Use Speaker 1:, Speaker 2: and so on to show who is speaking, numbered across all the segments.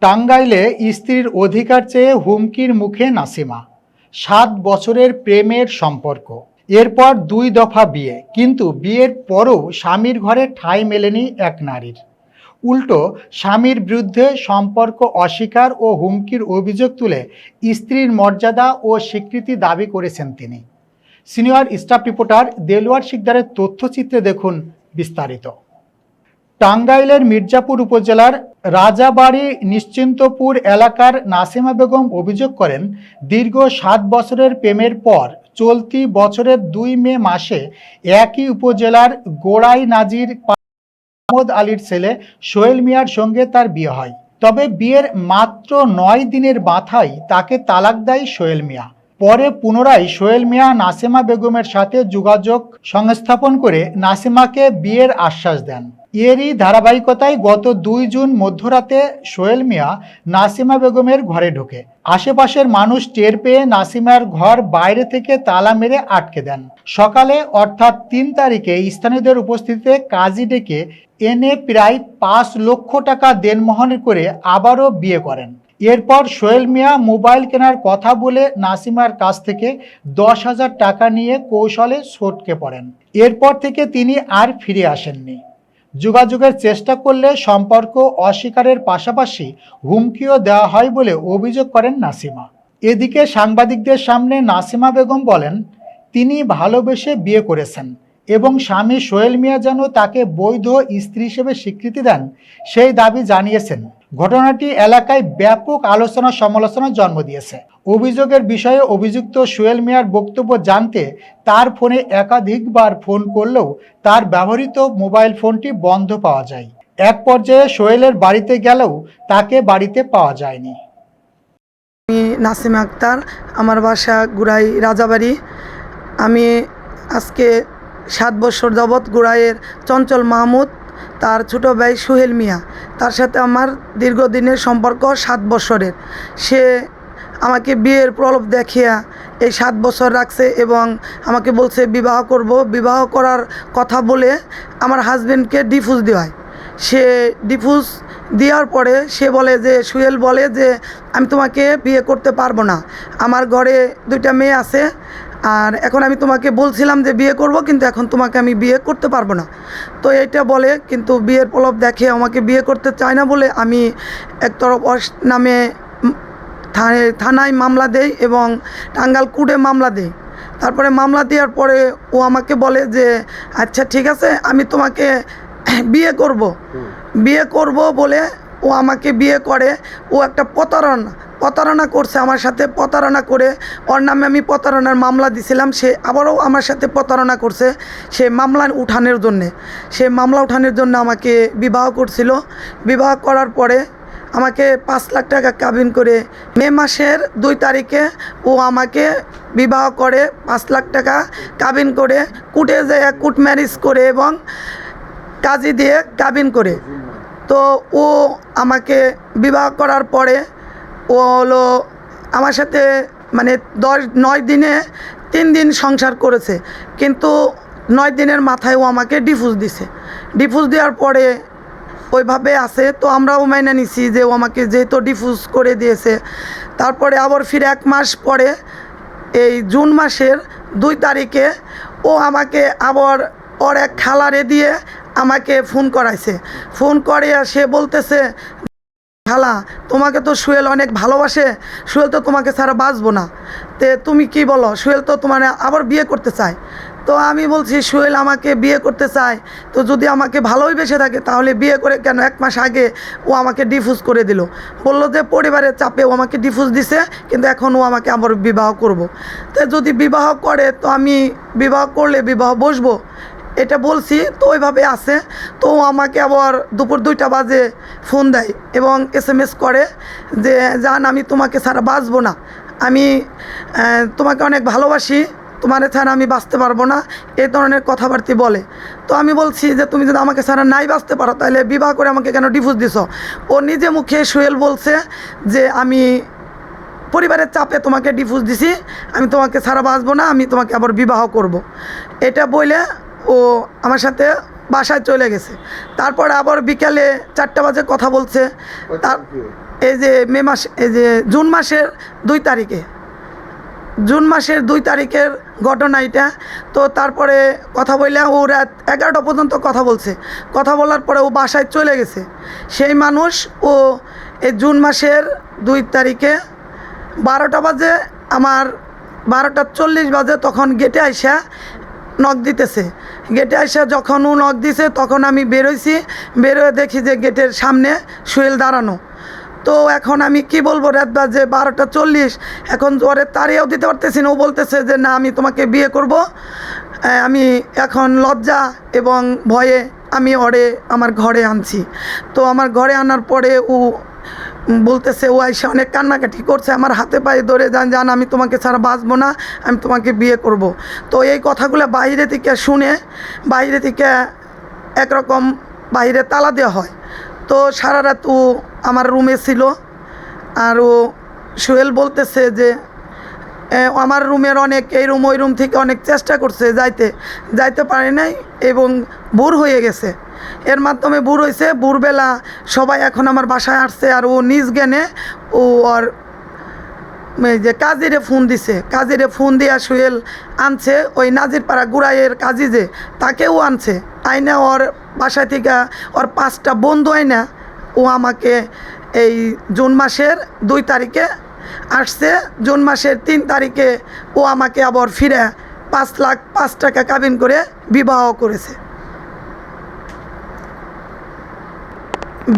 Speaker 1: টাঙ্গাইলে স্ত্রীর অধিকার চেয়ে হুমকির মুখে নাসিমা। ৭ বছরের প্রেমের সম্পর্ক, এরপর ২ দফা বিয়ে, কিন্তু বিয়ের পরও স্বামীর ঘরে ঠাঁই মেলেনি এক নারীর। উল্টো স্বামীর বিরুদ্ধে সম্পর্ক অস্বীকার ও হুমকির অভিযোগ তুলে স্ত্রীর মর্যাদা ও স্বীকৃতি দাবি করেছেন তিনি। সিনিয়র স্টাফ রিপোর্টার দেলোয়ার শিকদারের তথ্যচিত্রে দেখুন বিস্তারিত। টাঙ্গাইলের মির্জাপুর উপজেলার রাজাবাড়ি নিশ্চিন্তপুর এলাকার নাসিমা বেগম অভিযোগ করেন, দীর্ঘ ৭ বছরের প্রেমের পর চলতি বছরের ২ মে মাসে একই উপজেলার গোড়াই নাজির মোহাম্মদ আলীর ছেলে সোহেল মিয়ার সঙ্গে তার বিয়ে হয়। তবে বিয়ের মাত্র ৯ দিনের মাথায় তাকে তালাক দেয় সোহেল মিয়া। পরে পুনরায় সোহেল মিয়া নাসিমা বেগমের সাথে যোগাযোগ সংস্থাপন করে নাসিমাকে বিয়ের আশ্বাস দেন। এরই ধারাবাহিকতায় গত ২ জুন মধ্যরাতে সোহেল মিয়া নাসিমা বেগমের ঘরে ঢোকে। আশেপাশের মানুষ টের পেয়ে নাসিমার ঘর বাইরে থেকে তালা মেরে আটকে দেন। সকালে অর্থাৎ ৩ তারিখে স্থানীয়দের উপস্থিতিতে কাজী ডেকে এনে প্রায় ৫ লক্ষ টাকা দেনমোহর করে আবারও বিয়ে করেন। এরপর সোহেল মিয়া মোবাইল কেনার কথা বলে নাসিমার কাছ থেকে ১০,০০০ টাকা নিয়ে কৌশলে সটকে পড়েন। এরপর থেকে তিনি আর ফিরে আসেননি। যোগাযোগের চেষ্টা করলে সম্পর্ক অস্বীকারের পাশাপাশি হুমকিও দেওয়া হয় বলে অভিযোগ করেন নাসিমা। এদিকে সাংবাদিকদের সামনে নাসিমা বেগম বলেন, তিনি ভালোবেসে বিয়ে করেছেন এবং স্বামী সোহেল মিয়া যেন তাকে বৈধ স্ত্রী হিসেবে স্বীকৃতি দেন সেই দাবি জানিয়েছেন। ঘটনাটি এলাকায় ব্যাপক আলোচনা সমালোচনার জন্ম দিয়েছে। অভিযোগের বিষয়ে অভিযুক্ত সোহেল মিয়ার বক্তব্য জানতে তার ফোনে একাধিকবার ফোন করলেও তার ব্যবহৃত মোবাইল ফোনটি বন্ধ পাওয়া যায়। এক পর্যায়ে সোহেলের বাড়িতে গেলেও তাকে বাড়িতে পাওয়া যায়নি।
Speaker 2: আমি নাসিমা আক্তার, আমার বাসা গুড়াই রাজাবাড়ি। আমি আজকে ৭ বছর যাবৎ গুড়াইয়ের চঞ্চল মাহমুদ, তার ছোটো ভাই সোহেল মিয়া, তার সাথে আমার দীর্ঘদিনের সম্পর্ক ৭ বছরের। সে আমাকে বিয়ের প্রলোভ দেখিয়া এই ৭ বছর রাখছে এবং আমাকে বলছে বিবাহ করব। বিবাহ করার কথা বলে আমার হাজব্যান্ডকে ডিভোর্স দেওয়ায়। সে ডিভোর্স দেওয়ার পরে সে বলে যে, সোহেল বলে যে আমি তোমাকে বিয়ে করতে পারবো না, আমার ঘরে 2টা মেয়ে আছে, আর এখন আমি তোমাকে বলছিলাম যে বিয়ে করব, কিন্তু এখন তোমাকে আমি বিয়ে করতে পারবো না। তো এইটা বলে, কিন্তু বিয়ের প্রলোভ দেখে আমাকে বিয়ে করতে চায় না বলে আমি একতরফ নামে থানায় মামলা দেই এবং টাঙ্গাইল কোর্টে মামলা দেই। তারপরে মামলা দেওয়ার পরে ও আমাকে বলে যে আচ্ছা ঠিক আছে, আমি তোমাকে বিয়ে করব বলে ও আমাকে বিয়ে করে। ও একটা প্রতারণা করছে আমার সাথে। প্রতারণা করে ওর নামে আমি প্রতারণার মামলা দিছিলাম। সে আবারও আমার সাথে প্রতারণা করছে সে মামলা উঠানোর জন্য আমাকে বিবাহ করছিল। বিবাহ করার পরে আমাকে ৫ লাখ টাকা কাবিন করে মে মাসের ২ তারিখে ও আমাকে বিবাহ করে ৫ লাখ টাকা কাবিন করে কোর্টে যায়, কোর্ট ম্যারেজ করে এবং কাজী দিয়ে কাবিন করে। তো ও আমাকে বিবাহ করার পরে ও হলো আমার সাথে মানে ৯ দিনে 3 দিন সংসার করেছে, কিন্তু 9 দিনের মাথায় ও আমাকে ডিভোর্স দিছে। ডিভোর্স দেওয়ার পরে ওইভাবে আছে। তো আমরাও মেনে নিছি যে ও আমাকে যেহেতু ডিভোর্স করে দিয়েছে। তারপরে আবার ফিরে 1 মাস পরে এই জুন মাসের 2 তারিখে ও আমাকে আবার ওর এক খালারে দিয়ে আমাকে ফোন করাইছে। ফোন করে সে বলতেছে, খালা তোমাকে তো সোহেল অনেক ভালোবাসে, সোহেল তো তোমাকে ছাড়া বাঁচবো না, তে তুমি কি বলো, সোহেল তো তোমার আবার বিয়ে করতে চায়। তো আমি বলছি সোহেল আমাকে বিয়ে করতে চায়, তো যদি আমাকে ভালোই বেসে থাকে তাহলে বিয়ে করে কেন? 1 মাস আগে ও আমাকে ডিভোর্স করে দিল, বললো যে পরিবারের চাপে ও আমাকে ডিভোর্স দিছে, কিন্তু এখন ও আমাকে আবার বিবাহ করব। তো যদি বিবাহ করে তো আমি বিবাহ করলে বিবাহ বসবো, এটা বলছি। তো ওইভাবে আছে। তো আমাকে আবার দুপুর 2টা বাজে ফোন দেয় এবং SMS করে যে জান আমি তোমাকে ছাড়া বাঁচবো না, আমি তোমাকে অনেক ভালোবাসি, তোমার ছাড়া আমি বাঁচতে পারবো না, এই ধরনের কথাবার্তা বলে। তো আমি বলছি যে তুমি যদি আমাকে ছাড়া নাই বাঁচতে পারো তাহলে বিবাহ করে আমাকে কেন ডিভোর্স দিছো? ও নিজে মুখে সোহেল বলছে যে আমি পরিবারের চাপে তোমাকে ডিভোর্স দিছি, আমি তোমাকে ছাড়া বাঁচবো না, আমি তোমাকে আবার বিবাহ করব। এটা বলে ও আমার সাথে বাসায় চলে গেছে। তারপরে আবার বিকালে 4টা বাজে কথা বলছে। তার এই যে এই যে জুন মাসের 2 তারিখে, জুন মাসের 2 তারিখের ঘটনা এটা। তো তারপরে কথা বললে ও রাত 11টা পর্যন্ত কথা বলছে। কথা বলার পরে ও বাসায় চলে গেছে। সেই মানুষ ও এই জুন মাসের 2 তারিখে 12টা বাজে, আমার 12:40 বাজে তখন গেটে আইসা নক দিতেছে। গেটে আইসা যখন ও নক দিছে তখন আমি বেরোইছি। বেরোয় দেখি যে গেটের সামনে সোহেল দাঁড়ানো। তো এখন আমি কি বলবো, রাত বাজে 12:40, এখন ওরে তাড়িয়েও দিতে পারতেছি না। ও বলতেছে যে না, আমি তোমাকে বিয়ে করব। আমি এখন লজ্জা এবং ভয়ে আমি ওরে আমার ঘরে আনছি। তো আমার ঘরে আনার পরে ও বলতেছে, ও আইসা অনেক কান্নাকাটি করছে, আমার হাতে পায়ে ধরে জান আমি তোমাকে ছাড়া বাঁচবো না, আমি তোমাকে বিয়ে করব। তো এই কথাগুলো বাইরে থেকে শুনে, বাইরে থেকে একরকম বাইরে তালা দেওয়া হয়। তো সারা রাত ও আমার রুমে ছিল। আর ও সোহেল বলতেছে যে আমার রুমের অনেক এই রুম ওই রুম থেকে অনেক চেষ্টা করছে, যাইতে পারে নাই এবং ভোর হয়ে গেছে। এর মাধ্যমে ভোর হয়েছে। ভোরবেলা সবাই এখন আমার বাসায় আসছে। আর ও নিজ জ্ঞানে ও ওর এই যে কাজিরে ফোন দিছে, কাজিরে ফোন দিয়া সোহেল আনছে ওই নাজিরপাড়া গুড়াইয়ের কাজি যে, তাকেও আনছে। আইনা ওর বাসায় থেকে ওর 5টা বন্ধু আইনা ও আমাকে এই জুন মাসের 2 তারিখে আসছে। জুন মাসের 3 তারিখে ও আমাকে আবার ফিরে 5,05,000 টাকা কাবিন করে বিবাহ করেছে।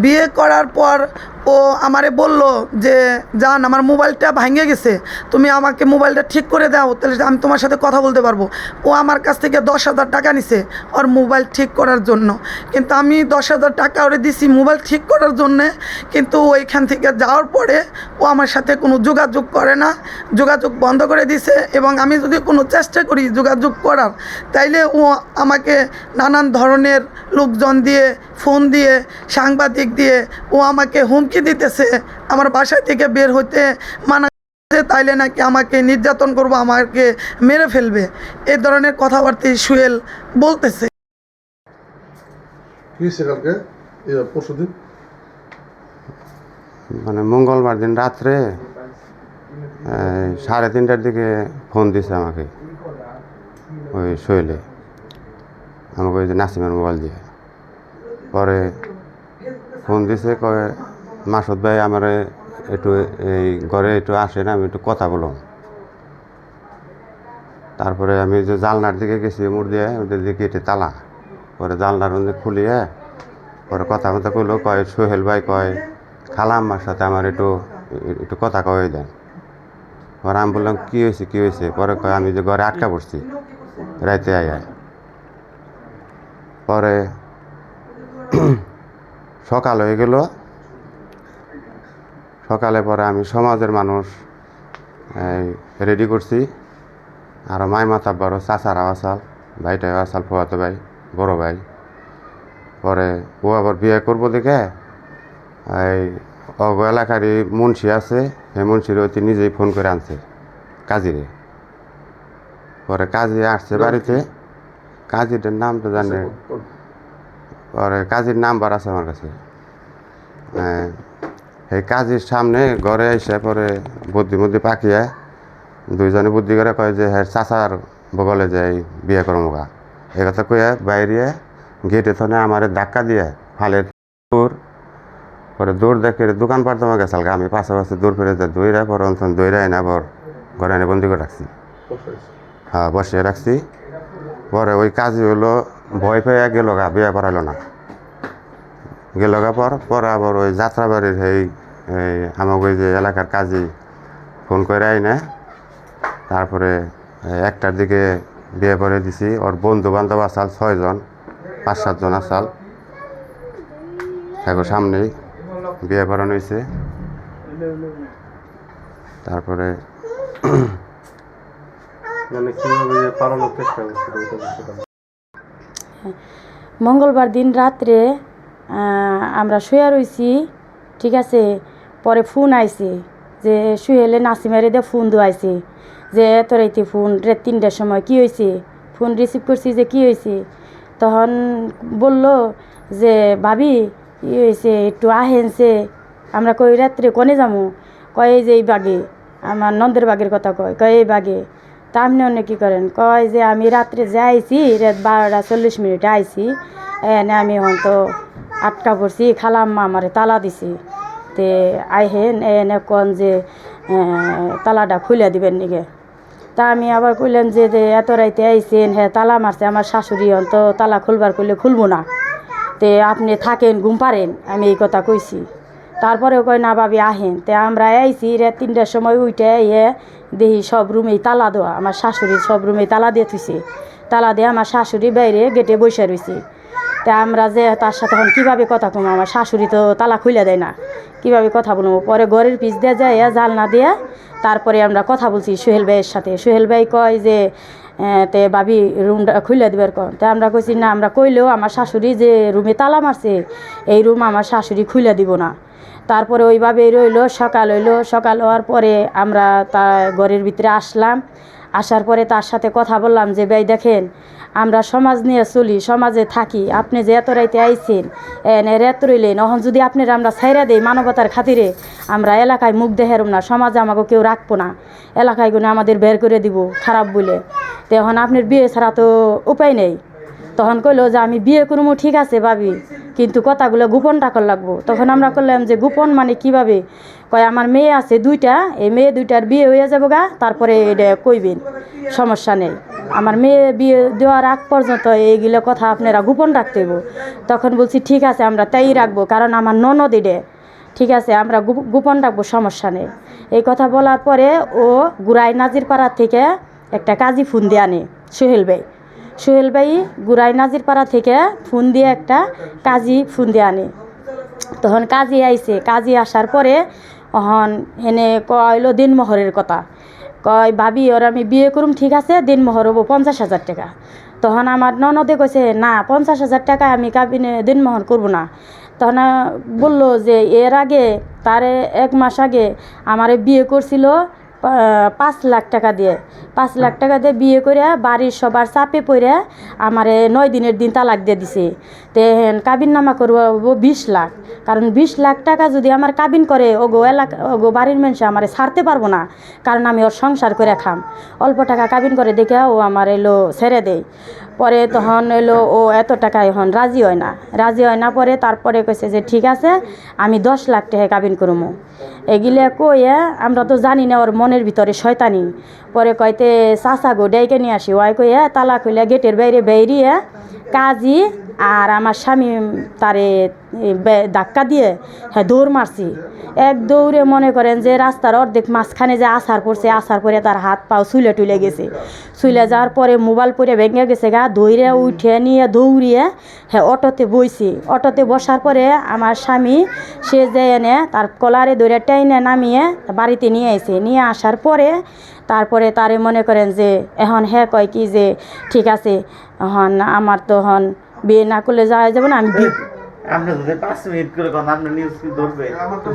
Speaker 2: বিয়ে করার পর ও আমারে বলল যে জান, আমার মোবাইলটা ভেঙে গেছে, তুমি আমাকে মোবাইলটা ঠিক করে দাও, তাহলে আমি তোমার সাথে কথা বলতে পারবো। ও আমার কাছ থেকে 10,000 টাকা নিছে ওর মোবাইল ঠিক করার জন্য। কিন্তু আমি 10,000 টাকা ওরে দিছি মোবাইল ঠিক করার জন্যে। কিন্তু ওইখান থেকে যাওয়ার পরে ও আমার সাথে কোনো যোগাযোগ করে না, যোগাযোগ বন্ধ করে দিছে। এবং আমি যদি কোনো চেষ্টা করি যোগাযোগ করার, তাইলে ও আমাকে নানান ধরনের লোকজন দিয়ে, ফোন দিয়ে, সাংবাদিক দিয়ে ও আমাকে হুমকি দিতেছে, আমার বাসায় থেকে বের হইতে মানা করছে, তাইলে নাকি আমাকে নির্যাতন করবো, আমাকে মেরে ফেলবে। এই ধরনের কথাবার্তাই সোহেল বলতেছে।
Speaker 3: পরশুদিন
Speaker 4: মানে মঙ্গলবার দিন রাত্রে 3:30টার দিকে ফোন দিছে আমাকে ওই সোহেলে, আমাকে ওই যে নাসিমের মোবাইল দিয়ে। পরে ফোন দিছে, কয়ে মাসুদ ভাই আমার একটু এই ঘরে একটু আসেন, আমি একটু কথা বললাম। তারপরে আমি যে জানলার দিকে গেছি মুড় দিয়ে, ওদের দিকে এটি তালা। পরে জানলার মধ্যে খুলিয়ে পরে কথা কইলো, কয় সোহেল ভাই, কয় খালাম্মার সাথে আমার একটু কথা কয়ে দেন। পরে আমি বললাম কী হয়েছে? পরে কয় আমি যে ঘরে আটকা পড়ছি রাইতে আয়। পরে সকাল হয়ে গেল। সকালে পরে আমি সমাজের মানুষ রেডি করছি, আর মাই মাতাব্বারও চাচারাও আসাল, ভাইটাও আসাল, ফুয়াতো ভাই, বড় ভাই। পরে ও আবার বিয়ে করবো দেখে এই অগ এলাকারই মুন্সি আছে, সেই মুন্সির ওইটি নিজেই ফোন করে আনছে কাজিরে। পরে কাজি আসছে বাড়িতে, কাজিটার নাম তো জানে। পরে কাজির নাম্বার আছে আমার কাছে। এই কাজির সামনে ঘরে এসে পরে বুদ্ধি পাকিয়ে দুইজনে বুদ্ধি করে কয় যে হ্যাঁ চাচার বগলে যাই বিয়ে করমুগা। এই কথা কয়ে বাইরে গেটে থনে আমার ধাক্কা দিয়ে ফালের দূর। পরে দূর দেখে দোকানপাট তোমার গেছাল, আমি পাশাপাশি দূর ফিরে যায় দইরা। পরে অন্তন দইরা এনে আবার ঘরে এনে বন্দি করে রাখছি। হ্যাঁ, বসিয়ে রাখছি। পরে ওই কাজই হলো ভয় পেয়ে গেল গা, বিয়ে করাইলো না। গেল গা পরে আবার ওই যাত্রাবাড়ির আমাকে ওই যে এলাকার কাজী ফোন করে আইনে তারপরে 1টার দিকে বিয়ে করে দিছি। ওর বন্ধু বান্ধব আসাল 6 জন, 5-7 জন আসাল। এখন সামনেই বিয়ে করানো হয়েছে। তারপরে
Speaker 5: মঙ্গলবার দিন রাত্রে আমরা শুয়ে রয়েছি, ঠিক আছে। পরে ফোন আইছে যে সোহেলে নাসিমের দিয়ে ফোন দোয়াইছে যে তোর এইতে ফোন রাত 3টার সময় কী হয়েছে। ফোন রিসিভ করছি যে কী হয়েছে। তখন বলল যে ভাবি ই হয়েছে একটু আহেনছে। আমরা কই রাত্রে কোনে যাবো? কয় এই যে এই বাগে, আমার নন্দের বাগের কথা কয় এই বাগে। তা আপনি অন্য কী করেন? কয় যে আমি রাত্রে যে আইছি, রাত 12:40 আইছি, এনে আমি হয়তো আটকা পড়ছি, খালাম্মা আমারে তালা দিছি। তে আইহেন এনে কন যে তালাটা খুলে দিবেন নিকে। তা আমি আবার কইলাম যে এত রাইতে আইছেন, হ্যাঁ তালা মারছে আমার শাশুড়ি, অন্ত তালা খুলবার কইলে খুলবো না, তে আপনি থাকেন ঘুম পারেন, আমি এই কথা কইছি। তারপরেও কয় না ভাবি আহেন। তে আমরা আইছি রাত 3টার সময় উঠে আইয়ে দেখি সব রুমেই তালা দেওয়া, আমার শাশুড়ির সব রুমেই তালা দিয়ে থুইছে। তালা দিয়ে আমার শাশুড়ি বাইরে গেটে বসে রয়েছে। তা আমরা যে তার সাথে এখন কীভাবে কথা কমো, আমার শাশুড়ি তো তালা খুলে দেয় না, কীভাবে কথা বলবো? পরে ঘরের পিছ দিয়ে যায় জালনা দিয়ে তারপরে আমরা কথা বলছি সোহেল ভাইয়ের সাথে। সোহেল ভাই কয় যে তে ভাবি রুমটা খুলে দেবার কন। তা আমরা কইছি না, আমরা কইলেও আমার শাশুড়ি যে রুমে তালা মারছে এই রুম আমার শাশুড়ি খুলে দিব না। তারপরে ওইভাবেই রইলো, সকাল হইলো। সকাল হওয়ার পরে আমরা তার ঘরের ভিতরে আসলাম। আসার পরে তার সাথে কথা বললাম যে ভাই দেখেন, আমরা সমাজ নিয়ে চলি, সমাজে থাকি, আপনি যে এত রাইতে আইছেন এনে রাত রইলেন, এখন যদি আপনারা আমরা ছাইরা দেই মানবতার খাতিরে, আমরা এলাকায় মুখ দেখারম না, সমাজে আমাকে কেউ রাখবো না, এলাকায় গুনে আমাদের বের করে দিব খারাপ বলে। তো এখন আপনার বিয়ে ছাড়া তো উপায় নেই। তখন কইলো যে আমি বিয়ে করবো, ঠিক আছে ভাবি, কিন্তু কথাগুলো গোপন রাখার লাগবো। তখন আমরা করলাম যে গোপন মানে কিভাবে? কয় আমার মেয়ে আছে 2টা, এই মেয়ে 2টার বিয়ে হয়ে যাবো গা, তারপরে এটা কইবেন, সমস্যা নেই। আমার মেয়ে বিয়ে দেওয়ার আগ পর্যন্ত এইগুলো কথা আপনারা গোপন রাখতে হইব। তখন বলছি ঠিক আছে আমরা তাই রাখবো, কারণ আমার ননদ এডে, ঠিক আছে আমরা গোপন রাখবো, সমস্যা নেই। এই কথা বলার পরে ও গুড়াই নাজিরপাড়া থেকে একটা কাজী ফোন দিয়ে আনে সোহেল ভাই গুড়াই নাজিরপাড়া থেকে ফোন দিয়ে একটা কাজী ফোন দিয়ে আনে। তখন কাজী আইছে, কাজী আসার পরে তখন হেনে কইলো দিনমোহরের কথা। কয় ভাবি ওর আমি বিয়ে করুম, ঠিক আছে দিনমোহর হবো 50,000 টাকা। তখন আমার ননদে কইছে না 50,000 টাকা আমি কাবিনে দিনমোহর করবো না। তখন বললো যে এর আগে তারে 1 মাস আগে আমারে বিয়ে করছিল 5 লাখ টাকা দিয়ে। 5 লাখ টাকা দিয়ে বিয়ে করে বাড়ির সবার চাপে পড়ে আমারে 9 দিনের দিন তালাক দিয়ে দিছে। তে কাবিন নামা করবো 20 লাখ, কারণ 20 লাখ টাকা যদি আমার কাবিন করে ওগো এলাকা ওগো বাড়ির মানুষ আমারে ছাড়তে পারবো না, কারণ আমি ওর সংসার করে খাম। অল্প টাকা কাবিন করে দেখে ও আমার এলো ছেড়ে দেয়। পরে তখন এলো ও এত টাকা এখন রাজি হয় না। পরে তারপরে কইছে যে ঠিক আছে আমি 10 লাখ টাকা কাবিন করবো। এগুলো কইয়া আমরা তো জানি না ওর মনের ভিতরে শয়তানি। পরে কইতে চাচা গো ডাইকে নিয়ে আসি, ওই কইয়া তালা খুলে গেটের বাইরে বেরিয়ে কাজী আর আমার স্বামী তারে ধাক্কা দিয়ে হ্যাঁ দৌড় মারছি। এক দৌড়ে মনে করেন যে রাস্তার অর্ধেক মাঝখানে যে আছার পড়ছে, আছার পরে তার হাত পাও ছুলে টুলে গেছে। ছুলে যাওয়ার পরে মোবাইল পরে ভেঙে গেছে গা, ধৈরে উঠে নিয়ে দৌড়িয়ে হ্যাঁ অটোতে বইছি। অটোতে বসার পরে আমার স্বামী সে যে এনে তার কলারে ধরে টাইনে নামিয়ে বাড়িতে নিয়ে আসে। নিয়ে আসার পরে তারপরে তারে মনে করেন যে এখন হ্যাঁ কয় কি যে ঠিক আছে এখন আমার তো এখন বিয়ে না করলে যাওয়া যাবে না, আমি
Speaker 6: আপনি যদি 5 মিনিট করে কোন আপনি নিউজ ধরবে।
Speaker 3: আমার তো